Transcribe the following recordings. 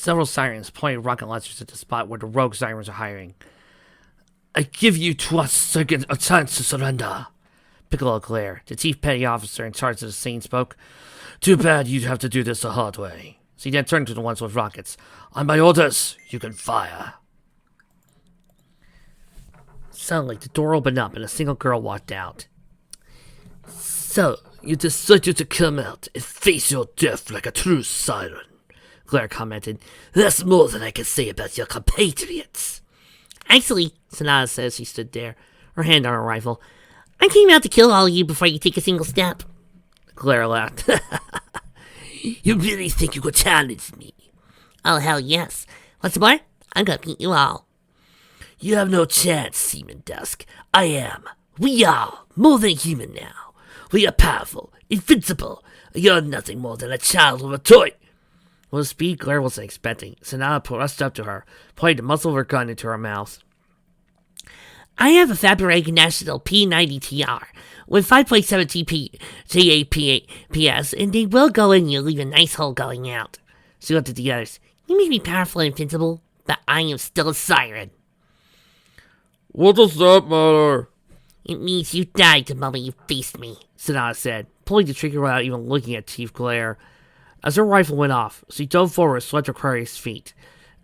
Several sirens pointed rocket launchers at the spot where the rogue sirens are hiding. I give you 12 seconds a chance to surrender. Piccolo glared. The chief petty officer in charge of the scene spoke. Too bad you'd have to do this the hard way. So he then turned to the ones with rockets. On my orders, you can fire. Suddenly, the door opened up and a single girl walked out. So, you decided to come out and face your death like a true siren, Claire commented. That's more than I can say about your compatriots. Actually, Sanada says she stood there, her hand on her rifle. I came out to kill all of you before you take a single step. Claire laughed. You really think you could challenge me? Oh, hell yes. What's more? I'm gonna beat you all. You have no chance, Seaman Dusk. I am. We are more than human now. We are powerful, invincible. You're nothing more than a child with a toy. With a speed Claire wasn't expecting, Sanada rushed up to her, pointed the muzzle of her gun into her mouth. I have a Fabric National P90TR with 5.7 TAPS, and they will go in you, leave a nice hole going out. She looked at the others. You may be powerful and invincible, but I am still a siren. What does that matter? It means you died the moment you faced me, Sanada said, pulling the trigger without even looking at Chief Claire. As her rifle went off, she dove forward and swept Aquarius' feet.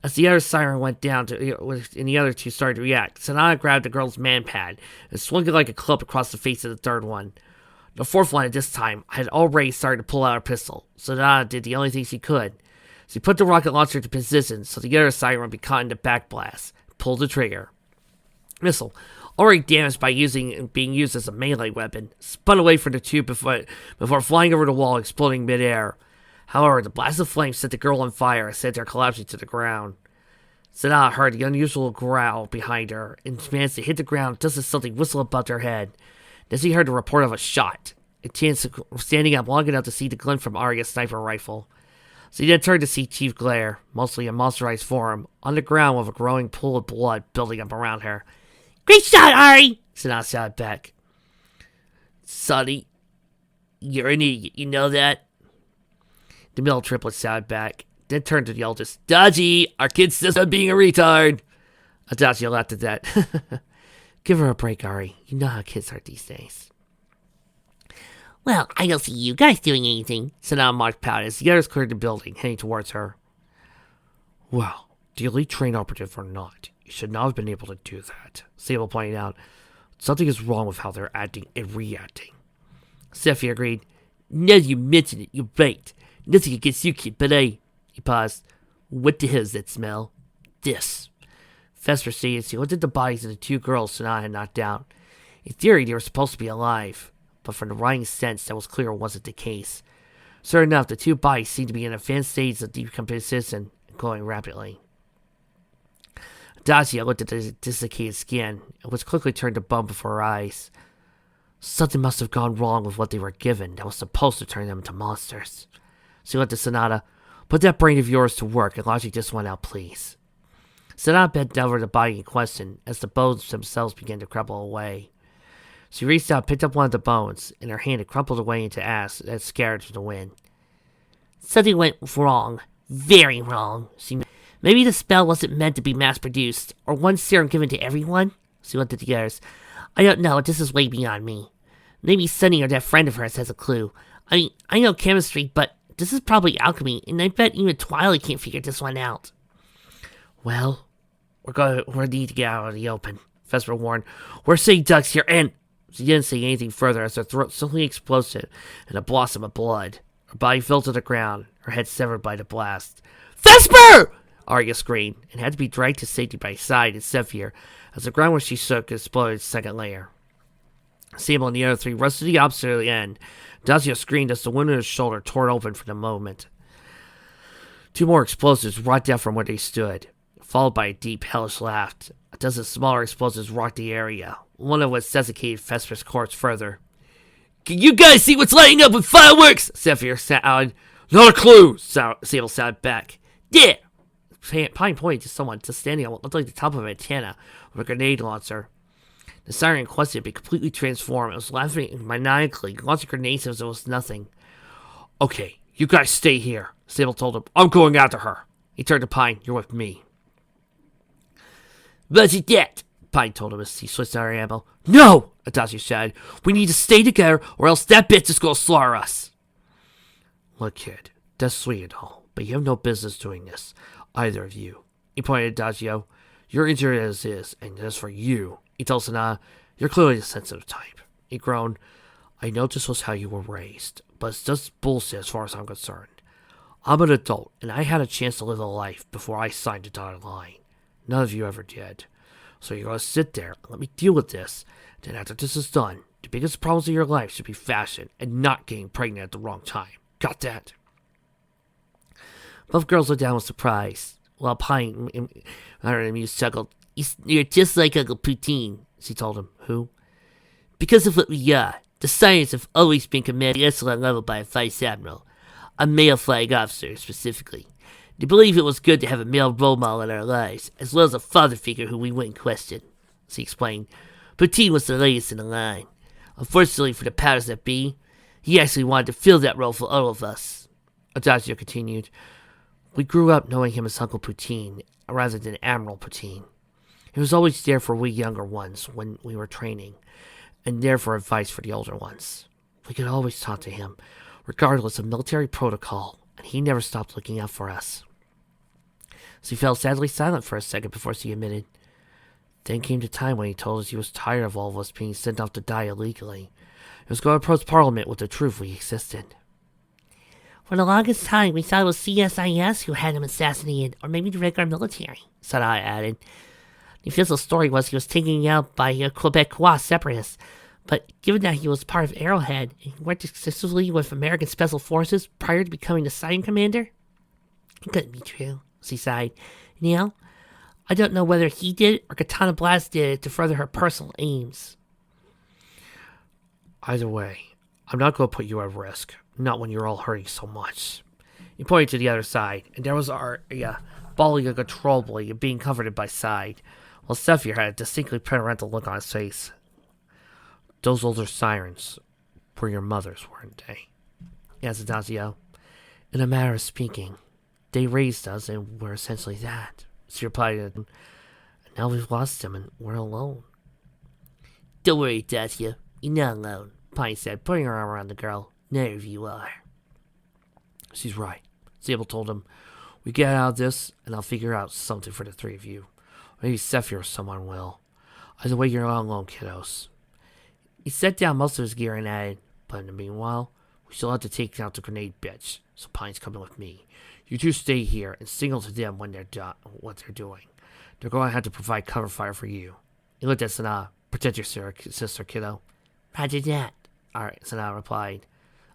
As the other siren went down and the other two started to react, Sanada grabbed the girl's man-pad and swung it like a club across the face of the third one. The fourth one at this time had already started to pull out her pistol. Sanada did the only thing she could. She put the rocket launcher into position so the other siren would be caught in the backblast, pulled the trigger. Missile, already damaged by being used as a melee weapon, spun away from the tube before flying over the wall, exploding midair. However, the blast of flame set the girl on fire and sent her collapsing to the ground. Sanada heard the unusual growl behind her and managed to hit the ground just as something whistled above her head. Then she heard the report of a shot, and chanced standing up long enough to see the glint from Arya's sniper rifle. She then turned to see Chief Claire, mostly in monsterized form, on the ground with a growing pool of blood building up around her. Great shot, Ari! Sanada shouted back. Sonny, you're an idiot, you know that? The middle triplet shouted back, then turned to the eldest. Dodgy, our kid says I'm being a retard. Adachi laughed at that. Give her a break, Ari. You know how kids are these days. Well, I don't see you guys doing anything, Sanada marked pouted as the others cleared the building, heading towards her. Well, the elite train operative or not, you should not have been able to do that, Sable pointed out. Something is wrong with how they're acting and reacting. Sephi agreed. Now you mention it, you're right. Nothing against you, kid, but he paused. What the hell is that smell? This. Vesper stated he looked at the bodies of the two girls Sanada had knocked out. In theory, they were supposed to be alive, but from the rotting sense, that was clear wasn't the case. Sure enough, the two bodies seemed to be in advanced stages of decomposition and glowing rapidly. Dacia looked at the desiccated skin, which quickly turned to bone before her eyes. Something must have gone wrong with what they were given that was supposed to turn them into monsters. She looked at Sanada. Put that brain of yours to work and logic this one out, please. Sanada bent over the body in question as the bones themselves began to crumble away. She reached out and picked up one of the bones. In her hand, it crumpled away into ash that scattered to the wind. Something went wrong. Very wrong. Maybe the spell wasn't meant to be mass-produced, or one serum given to everyone? She looked at the others. I don't know, this is way beyond me. Maybe Sunny or that friend of hers has a clue. I mean, I know chemistry, but this is probably alchemy, and I bet even Twilight can't figure this one out. Well, we're need to get out of the open, Vesper warned. We're seeing ducks here, and... She didn't say anything further as her throat suddenly exploded in a blossom of blood. Her body fell to the ground, her head severed by the blast. Vesper! Arya screamed, and had to be dragged to safety by Side and Zephyr as the ground where she shook exploded its second layer. Sable and the other three rushed to the opposite end. Dacia screamed as the wound in her shoulder tore open for the moment. Two more explosives rocked out from where they stood, followed by a deep, hellish laugh. A dozen smaller explosives rocked the area, one of which desiccated Vesper's corpse further. Can you guys see what's lighting up with fireworks? Zephyr shouted. Not a clue, Sable shouted back. Yeah! Pine pointed to someone just standing on what looked like the top of an antenna with a grenade launcher. The siren in question had been completely transformed and was laughing maniacally, launching grenades as if it was nothing. Okay, you guys stay here, Sable told him. I'm going after her. He turned to Pine. You're with me. What's it that? Pine told him as he switched out her ammo. No! Adagio said. We need to stay together or else that bitch is going to slaughter us. Look, kid, that's sweet and all, but you have no business doing this. Either of you. He pointed at Adagio. You're injured as is, and as for you, he told Sanaa, you're clearly the sensitive type. He groaned. I know this was how you were raised, but it's just bullshit as far as I'm concerned. I'm an adult, and I had a chance to live a life before I signed the dotted line. None of you ever did. So you're going to sit there and let me deal with this. Then after this is done, the biggest problems of your life should be fashion and not getting pregnant at the wrong time. Got that? Both girls looked down with surprise, while Pine, amused, chuckled. You're just like Uncle Poutine, she told him. Who? Because of what we are. The Sirens have always been commanded at excellent level by a Vice Admiral, a male flag officer specifically. They believe it was good to have a male role model in our lives, as well as a father figure who we wouldn't question, she explained. Poutine was the latest in the line. Unfortunately for the powers that be, he actually wanted to fill that role for all of us. Adagio continued. We grew up knowing him as Uncle Poutine, rather than Admiral Poutine. He was always there for we younger ones when we were training, and there for advice for the older ones. We could always talk to him, regardless of military protocol, and he never stopped looking out for us. She fell sadly silent for a second before she admitted. Then came the time when he told us he was tired of all of us being sent off to die illegally. He was going to approach Parliament with the truth we existed. For the longest time, we thought it was CSIS who had him assassinated, or maybe the regular military, Sanaa added. The official story was he was taken out by Quebecois separatists, but given that he was part of Arrowhead and he worked exclusively with American Special Forces prior to becoming the Siren Commander, it couldn't be true, she sighed. I don't know whether he did it or Katana Blast did it to further her personal aims. Either way, I'm not going to put you at risk, not when you're all hurting so much. He pointed to the other side, and there was Arya, bawling uncontrollably and being comforted by Side, while Zephyr had a distinctly parental look on his face. Those older Sirens were your mothers, weren't they? Asked Adagio. In a matter of speaking, they raised us and we're essentially that. She replied, and now we've lost them and we're alone. Don't worry, Adagio. You're not alone, Pine said, putting her arm around the girl. None of you are. She's right, Zabel told him. We get out of this, and I'll figure out something for the three of you. Maybe Zephyr or someone will. Either way, you're not alone, kiddos. He set down most of his gear and added, but in the meanwhile, we still have to take out the grenade bitch, so Pine's coming with me. You two stay here and signal to them when they're done what they're doing. They're going to have to provide cover fire for you. He looked at Sanaa. Protect your sister, kiddo. Roger that, Sanaa replied.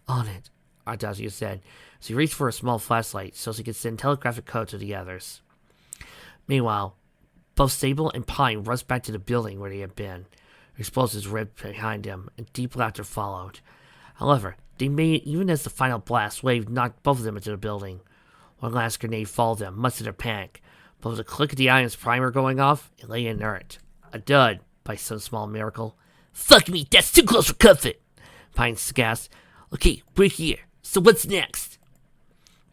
On it, Adagio said. So he reached for a small flashlight so he could send telegraphic code to the others. Meanwhile, both Sable and Pine rushed back to the building where they had been. Explosives ripped behind them, and deep laughter followed. However, they made it even as the final blast wave knocked both of them into the building. One last grenade followed them, much to their panic, but with the click of the ion's primer going off, it lay inert. A dud, by some small miracle. Fuck me, that's too close for comfort! Pine gasped. Okay, we're here, so what's next?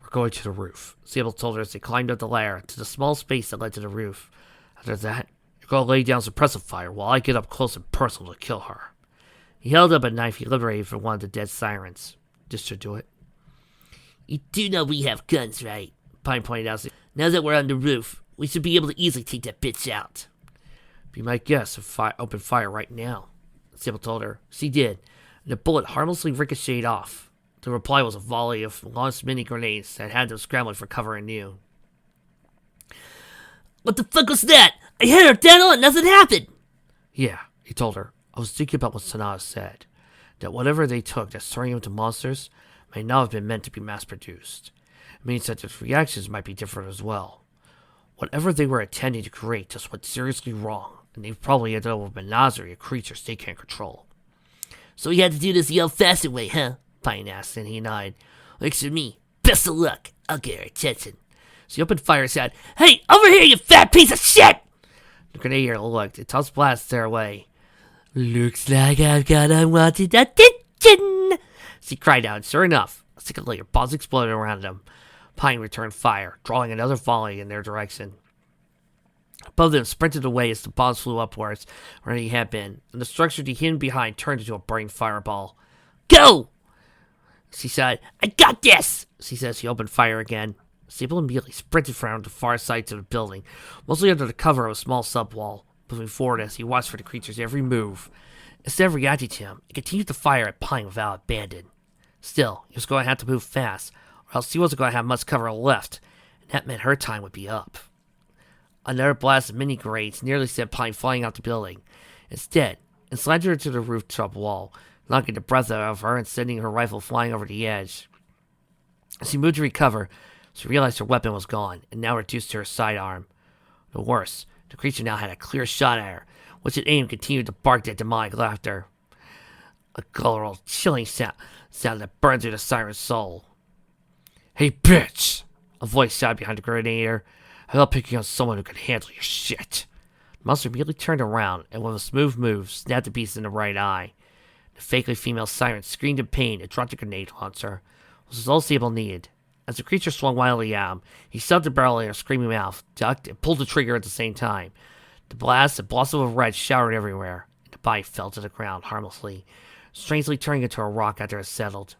We're going to the roof, Sable told her as they climbed up the ladder to the small space that led to the roof. After that, you're going to lay down suppressive fire while I get up close and personal to kill her. He held up a knife he liberated from one of the dead Sirens. This should do it. You do know we have guns, right? Pine pointed out. Now that we're on the roof, we should be able to easily take that bitch out. Be my guest if I open fire right now, Sybil told her. She did, and the bullet harmlessly ricocheted off. The reply was a volley of launched mini grenades that had them scrambling for cover anew. What the fuck was that? I hit her dead on, nothing happened! Yeah, he told her. I was thinking about what Sanaa said. That whatever they took that's turning them into monsters may not have been meant to be mass-produced. It means that its reactions might be different as well. Whatever they were intending to create just went seriously wrong, and they've probably ended up with a menagerie of creatures they can't control. So we had to do this the old-fashioned way, huh? Pine asked, and he nodded. Looks to me. Best of luck. I'll get her attention. She opened fire and said, Hey, over here, you fat piece of shit! The grenadier looked, and tossed blasts their way. Looks like I've got unwanted attention! She cried out, and sure enough, a second later, bombs exploded around them. Pine returned fire, drawing another volley in their direction. Both of them sprinted away as the bombs flew upwards where he had been, and the structure he hid behind turned into a burning fireball. Go! She said. I got this! She said as she opened fire again. Sable immediately sprinted from the far sides of the building, mostly under the cover of a small subwall, moving forward as he watched for the creature's every move. Instead of reacting to him, it continued to fire at Pine without abandon. Still, he was going to have to move fast, or else he wasn't going to have much cover left, and that meant her time would be up. Another blast of mini grenades nearly sent Pine flying out the building. Instead, it slanted her to the rooftop wall, knocking the breath out of her and sending her rifle flying over the edge. As she moved to recover, she realized her weapon was gone, and now reduced to her sidearm. The worse, the creature now had a clear shot at her, which it aimed continued to bark that demonic laughter. A guttural, chilling sound that burned through the siren's soul. Hey, bitch! A voice shouted behind the grenadier. I love picking on someone who can handle your shit. The monster immediately turned around, and with a smooth move, snapped the beast in the right eye. The fakely female siren screamed in pain and dropped the grenade launcher, which was all Sable needed. As the creature swung wildly at him, he shoved the barrel in her screaming mouth, ducked, and pulled the trigger at the same time. The blast and blossom of red showered everywhere, and the bite fell to the ground harmlessly, strangely turning into a rock after it settled.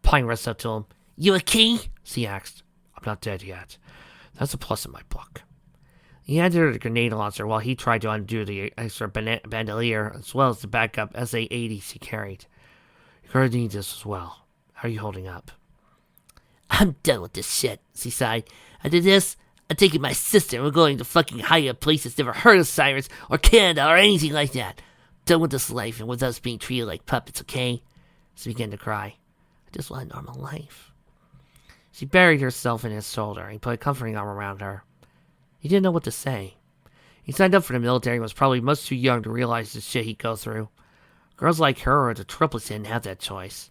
Pine rushed up to him. You okay? She asked. I'm not dead yet. That's a plus in my book. He handed her the grenade launcher while he tried to undo the extra bandolier as well as the backup SA-80 she carried. You're going to need this as well. How are you holding up? I'm done with this shit, she sighed. After this, I'm taking my sister and we're going to fucking higher places never heard of sirens or Canada or anything like that. Done with this life and with us being treated like puppets, okay? She began to cry. I just want a normal life. She buried herself in his shoulder and he put a comforting arm around her. He didn't know what to say. He signed up for the military and was probably much too young to realize the shit he'd go through. Girls like her or the triplets didn't have that choice.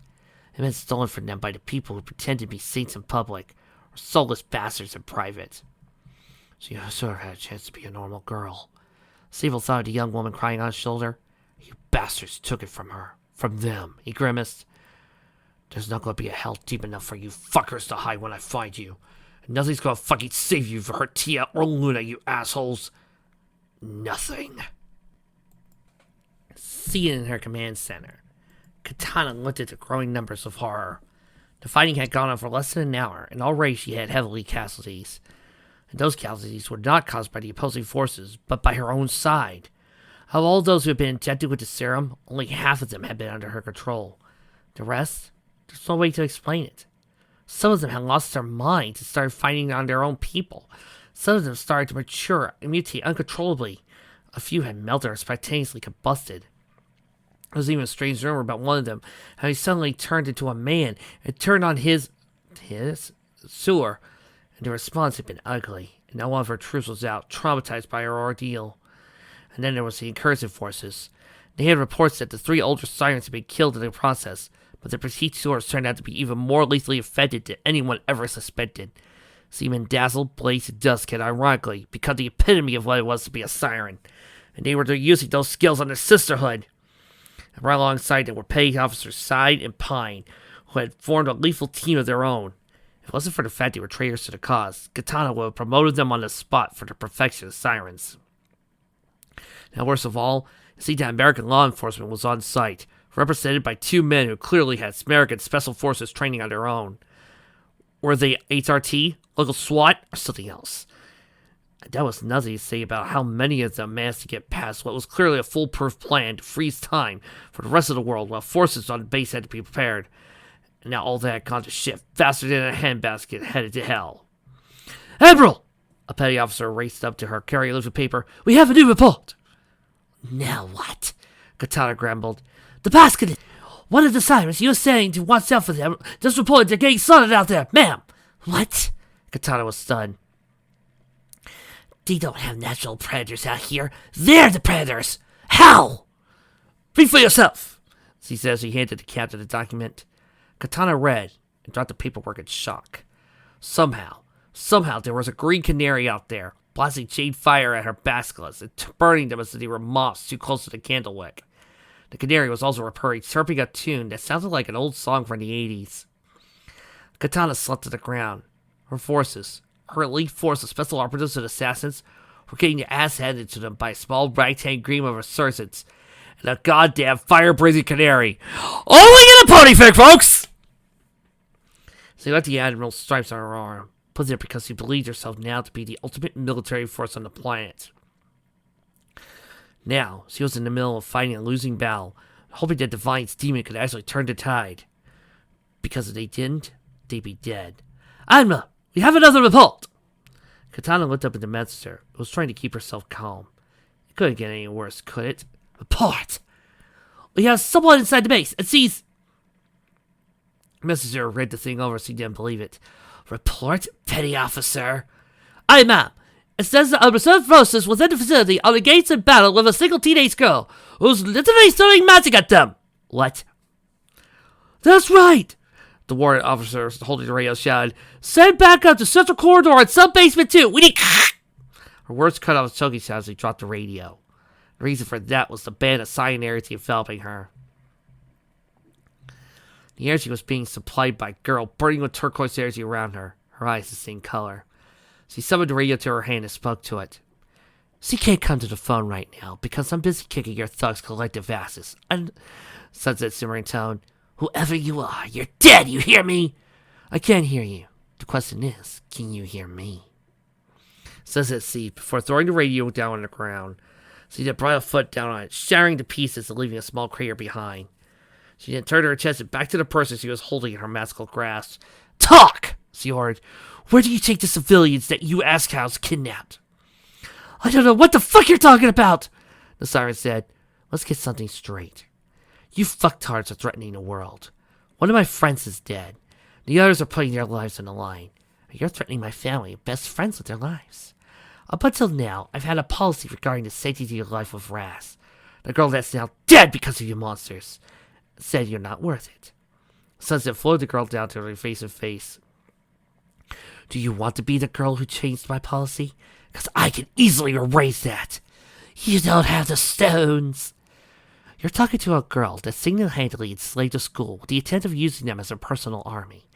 It meant stolen from them by the people who pretend to be saints in public, or soulless bastards in private. She sort of had a chance to be a normal girl. Sable thought of the young woman crying on his shoulder. You bastards took it from her. From them, he grimaced. There's not going to be a hell deep enough for you fuckers to hide when I find you. And nothing's going to fucking save you for her Tia or Luna, you assholes. Nothing. Seated in her command center, Katana looked at the growing numbers of horror. The fighting had gone on for less than an hour, and already she had heavily casualties. And those casualties were not caused by the opposing forces, but by her own side. Of all those who had been injected with the serum, only half of them had been under her control. The rest? There's no way to explain it. Some of them had lost their minds and started fighting on their own people. Some of them started to mature and mutate uncontrollably. A few had melted or spontaneously combusted. There was even a strange rumor about one of them, how he suddenly turned into a man and turned on his sewer, and the response had been ugly, and now one of her troops was out, traumatized by her ordeal. And then there was the incursive forces. They had reports that the 3 older sirens had been killed in the process, but the prestige sewers turned out to be even more lethally affected than anyone ever suspected. Seaman Dazzle, Blaze, and Dusk had ironically become the epitome of what it was to be a siren, and they were using those skills on the sisterhood. And right alongside them were petty officers Side and Pine, who had formed a lethal team of their own. If it wasn't for the fact they were traitors to the cause, Katana would have promoted them on the spot for the perfection of sirens. Now, worst of all, you see that American law enforcement was on site, represented by 2 men who clearly had American Special Forces training on their own. Were they HRT, local SWAT, or something else? And that was nothing to say about how many of them managed to get past what was clearly a foolproof plan to freeze time for the rest of the world while forces on the base had to be prepared. And now all that had gone to shit faster than a handbasket headed to hell. Admiral! A petty officer raced up to her, carrying a loaf of paper. We have a new report! Now what? Katana grumbled. The basket! One of the sirens you were saying to watch out for them just reported they're getting slaughtered out there, ma'am! What? Katana was stunned. They don't have natural predators out here. They're the predators! How? Read for yourself, she says. He handed the captain the document. Katana read and dropped the paperwork in shock. Somehow there was a green canary out there, blasting jade fire at her baskets and burning them as if they were moths too close to the candle wick. The canary was also reporting, chirping a tune that sounded like an old song from the 80s. Katana slumped to the ground. Her elite force of special operatives and assassins were getting their ass handed to them by a small ragtag gleam of resurgence and a goddamn fire-breathing canary. Only in a pony fic, folks! So you got the Admiral's stripes on her arm, put there because she believed herself now to be the ultimate military force on the planet. Now, she was in the middle of fighting a losing battle, hoping that Divine's demon could actually turn the tide. Because if they didn't, they'd be dead. Admiral, we have another report! Katana looked up at the messenger, who was trying to keep herself calm. It couldn't get any worse, could it? Report! We have someone inside the base, and sees... The messenger read the thing over so he didn't believe it. Report, petty officer. Aye, ma'am. It says that a reserve forces was in the facility on engaged in battle with a single teenage girl who's literally throwing magic at them. What? That's right! The warrant officer holding the radio shouted. Send backup to Central Corridor and Sub-Basement 2. We need... Her words cut off choking sounds as he dropped the radio. The reason for that was the band of cyanarity enveloping her. The energy was being supplied by a girl burning with turquoise energy around her, her eyes the same color. She summoned the radio to her hand and spoke to it. She can't come to the phone right now because I'm busy kicking your thugs' collective asses. And, Sunset simmering tone, whoever you are, you're dead, you hear me? I can't hear you. The question is, can you hear me? Sunset ceased before throwing the radio down on the ground. She then brought a foot down on it, shattering to pieces and leaving a small crater behind. She then turned her attention back to the person she was holding in her magical grasp. Talk! She ordered. Where do you take the civilians that you Askows kidnapped? I don't know what the fuck you're talking about, the siren said. Let's get something straight. You fucktards are threatening the world. One of my friends is dead. The others are putting their lives on the line. You're threatening my family and best friends with their lives. Up until now, I've had a policy regarding the safety of your life with Raz. The girl that's now dead because of you monsters. Said you're not worth it. Sunset flowed the girl down to her face and face. Do you want to be the girl who changed my policy? Because I can easily erase that. You don't have the stones. You're talking to a girl that single-handedly enslaved a school with the intent of using them as a personal army.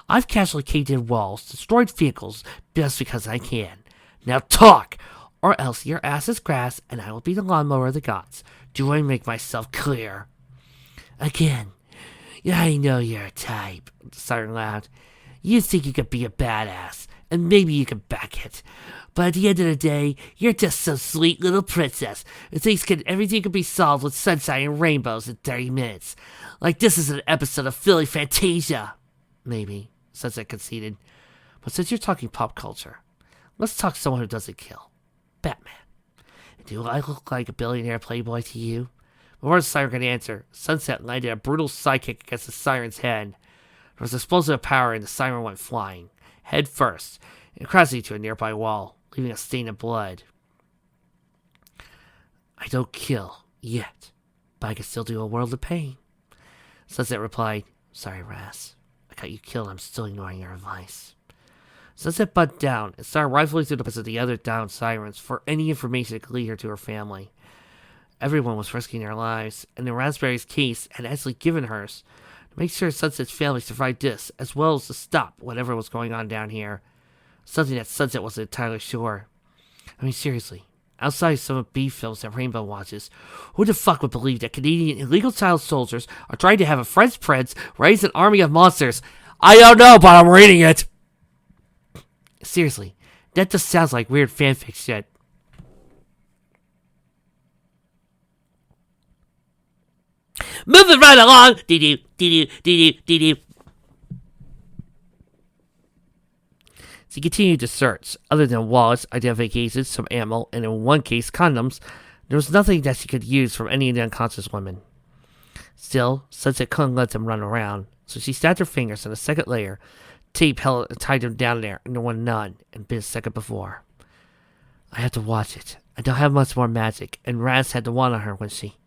I've casually caved in walls, destroyed vehicles, just because I can. Now talk, or else your ass is grass and I will be the lawnmower of the gods. Do I make myself clear? Again, I know you're a type, the siren laughed. You think you could be a badass, and maybe you can back it. But at the end of the day, you're just some sweet little princess who thinks everything can be solved with sunshine and rainbows in 30 minutes. Like this is an episode of Philly Fantasia. Maybe, Sunset conceded. But since you're talking pop culture, let's talk someone who doesn't kill. Batman. Do I look like a billionaire playboy to you? Before the siren could answer, Sunset landed a brutal sidekick against the siren's head. There was explosive power and the siren went flying, head first, and crashing into a nearby wall, leaving a stain of blood. I don't kill, yet, but I can still do a world of pain. Sunset replied, Sorry, Raz. I got you killed, I'm still ignoring your advice. Sunset butt down and started rifling through the pockets of the other downed sirens for any information that could lead her to her family. Everyone was risking their lives, and the Raspberry's case had actually given hers to make sure Sunset's family survived this, as well as to stop whatever was going on down here. Something that Sunset wasn't entirely sure. I mean, seriously, outside some of B films that Rainbow watches, who the fuck would believe that Canadian illegal child soldiers are trying to have a French prince raise an army of monsters? I don't know, but I'm reading it! Seriously, that just sounds like weird fanfic shit. Moving right along! Dee-doo, dee-doo, dee-doo, dee-doo. She continued to search. Other than wallets, identifications, some ammo, and in one case, condoms, there was nothing that she could use from any of the unconscious women. Still, Sunset couldn't let them run around, so she snapped her fingers on a second layer. Tape tied them down there into one nun, and bit a second before. I have to watch it. I don't have much more magic, and Raz had the one on her when she...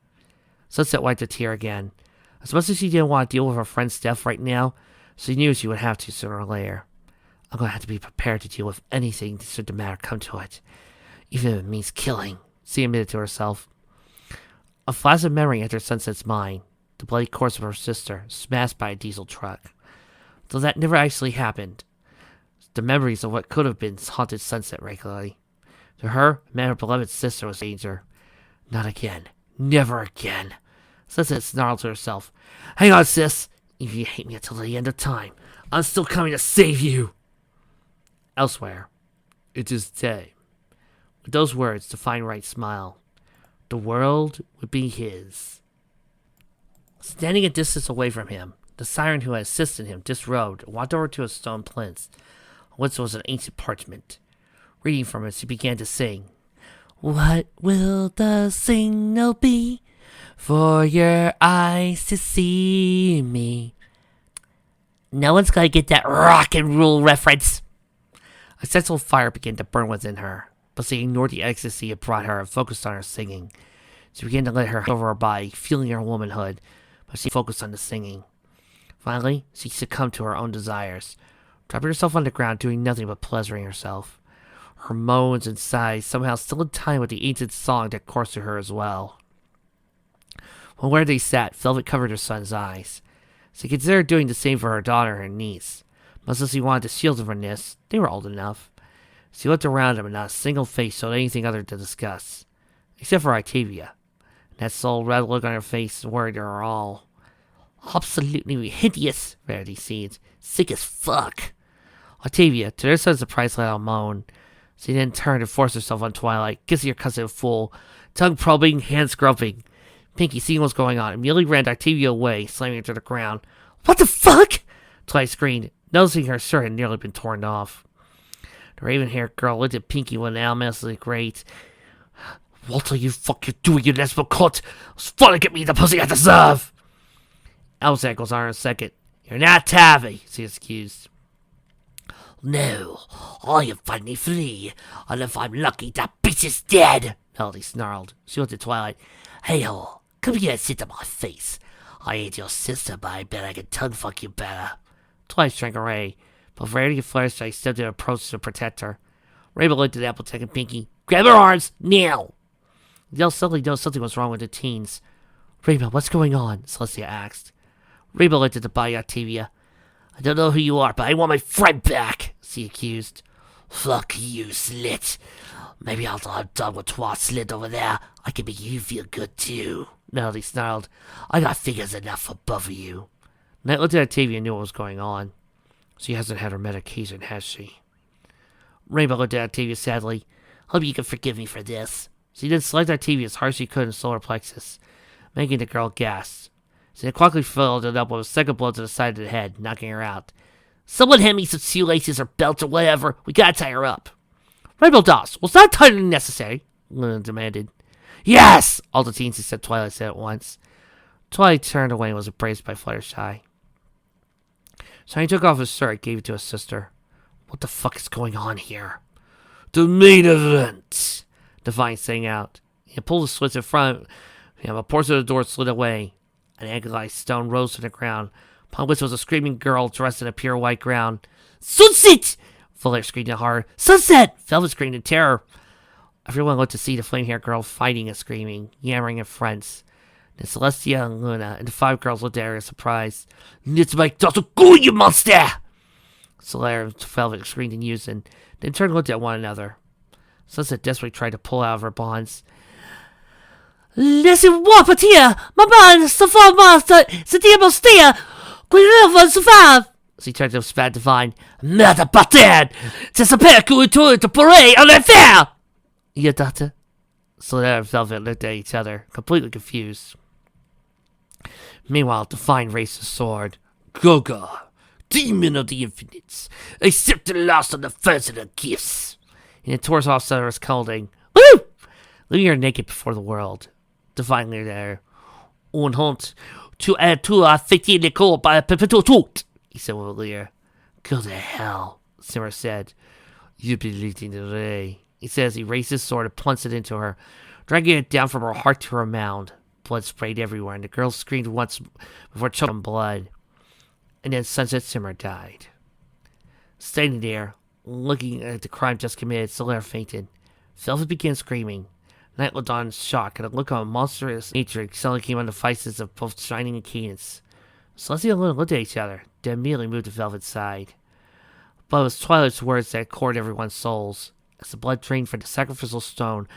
Sunset wiped a tear again. As much as she didn't want to deal with her friend's death right now, she knew she would have to sooner or later. I'm going to have to be prepared to deal with anything should the matter come to it. Even if it means killing, she admitted to herself. A flash of memory entered Sunset's mind. The bloody corpse of her sister, smashed by a diesel truck. Though that never actually happened. The memories of what could have been haunted Sunset regularly. To her, her beloved sister was danger. Not again. Never again. Sunset snarled to herself. Hang on, sis. If you hate me until the end of time, I'm still coming to save you. Elsewhere, it is day. With those words, the fine Wright smiled. The world would be his. Standing a distance away from him, the siren who had assisted him disrobed and walked over to a stone plinth, on which was an ancient parchment. Reading from it, she began to sing. What will the signal be for your eyes to see me? No one's gonna get that rock and roll reference. A sense of fire began to burn within her, but she ignored the ecstasy it brought her and focused on her singing. She began to let her over her body, feeling her womanhood, but she focused on the singing. Finally, she succumbed to her own desires, dropping herself on the ground, doing nothing but pleasuring herself. Her moans and sighs somehow still in time with the ancient song that coursed through her as well. From where they sat, Velvet covered her son's eyes. She considered doing the same for her daughter and niece. But since she wanted to shield them from this, they were old enough. She looked around them and not a single face showed anything other to discuss. Except for Octavia. And that sole red look on her face worried her all. Absolutely hideous, Verity seemed. Sick as fuck. Octavia, to their son's surprise, let out a moan. She then turned and forced herself on Twilight, kissing her cousin a fool, tongue probing, hands groping. Pinky, seeing what was going on, immediately ran Octavia away, slamming her to the ground. What the fuck? Twilight screamed, noticing her shirt had nearly been torn off. The raven-haired girl looked at Pinky with an ominously great. What are you fucking doing, you lesbian cunt? It's fun to get me the pussy I deserve! Elzak was on her in a second. You're not Tavi, she accused. No, I am finally free, and if I'm lucky, that bitch is dead, Melody snarled. She looked at Twilight. Hey, ho, come here and sit on my face. I ain't your sister, but I bet I can tongue fuck you better. Twilight shrank away, but Verity and Fluttershy stepped to approach to protect her. Rainbow looked at Applejack and Pinky. Grab her arms, now! Yell suddenly noticed something was wrong with the teens. Rainbow, what's going on? Celestia asked. Rainbow looked at the body Octavia. I don't know who you are, but I want my friend back, she accused. Fuck you, Slit. Maybe after I'm done with Twat Slit over there, I can make you feel good too, Melody snarled. I got figures enough for both of you. Night looked at Octavia and knew what was going on. She hasn't had her medication, has she? Rainbow looked at Octavia sadly. Hope you can forgive me for this. She then slapped Octavia as hard as she could in solar plexus, making the girl gasp. She then quickly followed it up with a second blow to the side of the head, knocking her out. Someone hand me some shoelaces or belts or whatever. We gotta tie her up. Rainbow Doss, was that tightening necessary? Luna demanded. Yes! All the teens except Twilight said at once. Twilight turned away and was embraced by Fluttershy. Shiny took off his shirt and gave it to his sister. What the fuck is going on here? The main event! Divine sang out. He pulled the switch in front. A portion of the door slid away. An anglized stone rose from the ground, upon which was a screaming girl dressed in a pure white gown. Sunset! Fuller screamed in horror. Sunset! Velvet screamed in terror. Everyone looked to see the flame-haired girl fighting and screaming, yammering in fronts. Then Celestia and Luna and the 5 girls looked at her in surprise. It's my daughter, go, you monster! Solaire and Velvet screamed in unison, then turned and looked at one another. Sunset desperately tried to pull out of her bonds. Laissez-moi partir! Maman, sa femme, c'était mon Quiero survive! She turned to spat Divine. Merde bâtard! Ça s'appelle que tu te pourrais en enfer! Your daughter? Solaire and Velvet looked at each other, completely confused. Meanwhile, Divine raised his sword. Goga, demon of the infinites, accept the last of the first of the gifts. And it tore off Cyrus scolding. Woo! Leaving her naked before the world. Divine leered at her. Un honte, tu as tout affecté le corps by a perpetual tout, he said with a leer. Go to hell, Simmer said. You've been leading the way, he said as he raised his sword and plunged it into her, dragging it down from her heart to her mound. Blood sprayed everywhere, and the girl screamed once before choking on blood. And then Sunset Simmer died. Standing there, looking at the crime just committed, Solaire fainted. Velvet began screaming. Night looked on in shock, and a look of monstrous nature suddenly came on the faces of both Shining and Cadance. Celestia and Luna looked at each other, then immediately moved to Velvet's side. But it was Twilight's words that caught everyone's souls, as the blood drained from the sacrificial stone,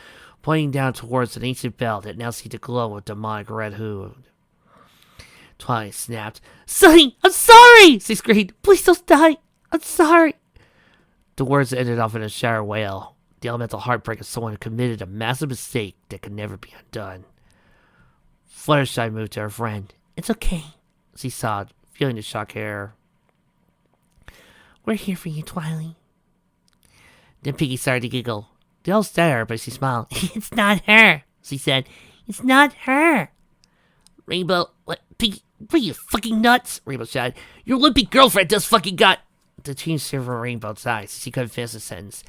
pointing down towards an ancient bell that now seemed to glow with demonic red hue. Twilight snapped. "Sonny, I'm sorry!" she screamed. "Please don't die! I'm sorry!" The words ended off in a shattered wail, the elemental heartbreak of someone who committed a massive mistake that could never be undone. Fluttershy moved to her friend. "It's okay," she sobbed, feeling the shock air. "We're here for you, Twilight." Then Piggy started to giggle. They all stared at her, but she smiled. "It's not her," she said. "It's not her." "Rainbow, what, Piggy, what are you, fucking nuts?" Rainbow shouted. "Your limpy girlfriend just fucking got..." The change shivered from Rainbow's eyes. She couldn't finish the sentence.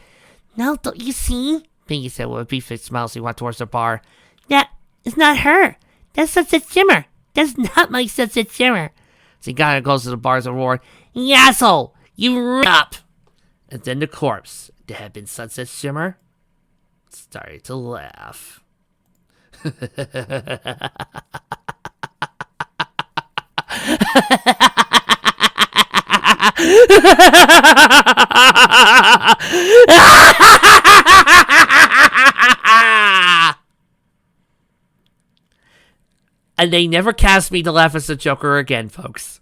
"No, don't you see?" Piggy said with a beef-faced smile as she walked towards the bar. "That is not her. That's Sunset Shimmer. That's not my Sunset Shimmer." She got her close to the bars and roared, "You asshole! You up!" And then the corpse that had been Sunset Shimmer started to laugh. And they never cast me to laugh as the Joker again, folks.